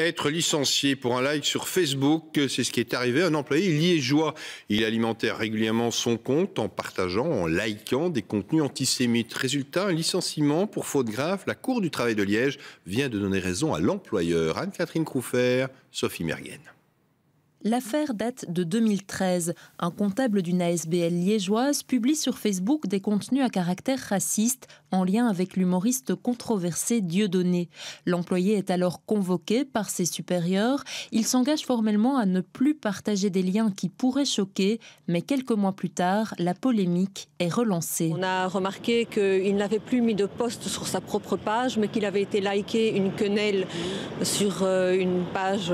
Être licencié pour un like sur Facebook, c'est ce qui est arrivé à un employé liégeois. Il alimentait régulièrement son compte en partageant, en likant des contenus antisémites. Résultat, un licenciement pour faute grave. La Cour du travail de Liège vient de donner raison à l'employeur. Anne-Catherine Crouffer, Sophie Merguen. L'affaire date de 2013. Un comptable d'une ASBL liégeoise publie sur Facebook des contenus à caractère raciste en lien avec l'humoriste controversé Dieudonné. L'employé est alors convoqué par ses supérieurs. Il s'engage formellement à ne plus partager des liens qui pourraient choquer, mais quelques mois plus tard, la polémique est relancée. On a remarqué qu'il n'avait plus mis de post sur sa propre page, mais qu'il avait été liké une quenelle sur une page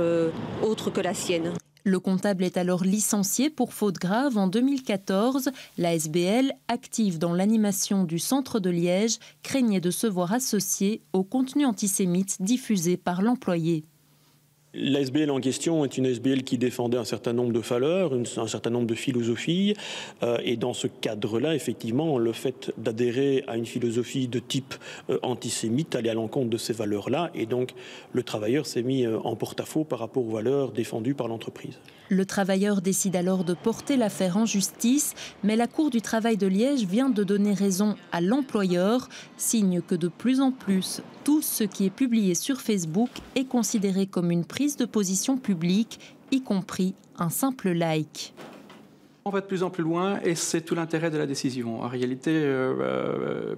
autre que la sienne. Le comptable est alors licencié pour faute grave en 2014. L'ASBL, active dans l'animation du centre de Liège, craignait de se voir associée au contenu antisémite diffusé par l'employé. L'ASBL en question est une ASBL qui défendait un certain nombre de valeurs, un certain nombre de philosophies. Et dans ce cadre-là, effectivement, le fait d'adhérer à une philosophie de type antisémite allait à l'encontre de ces valeurs-là. Et donc, le travailleur s'est mis en porte-à-faux par rapport aux valeurs défendues par l'entreprise. Le travailleur décide alors de porter l'affaire en justice, mais la Cour du travail de Liège vient de donner raison à l'employeur, signe que de plus en plus, tout ce qui est publié sur Facebook est considéré comme une prise de position publique, y compris un simple like. On va de plus en plus loin et c'est tout l'intérêt de la décision. En réalité,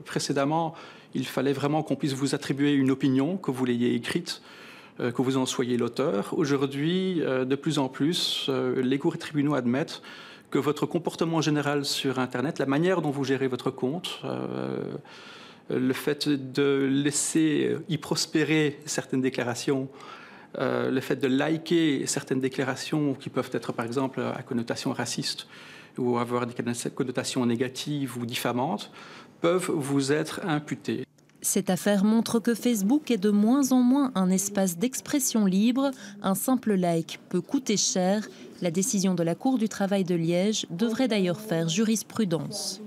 précédemment, il fallait vraiment qu'on puisse vous attribuer une opinion, que vous l'ayez écrite, que vous en soyez l'auteur. Aujourd'hui, de plus en plus, les cours et tribunaux admettent que votre comportement général sur Internet, la manière dont vous gérez votre compte, le fait de laisser y prospérer certaines déclarations, le fait de liker certaines déclarations qui peuvent être par exemple à connotation raciste ou avoir des connotations négatives ou diffamantes, peuvent vous être imputées. Cette affaire montre que Facebook est de moins en moins un espace d'expression libre. Un simple like peut coûter cher. La décision de la Cour du travail de Liège devrait d'ailleurs faire jurisprudence.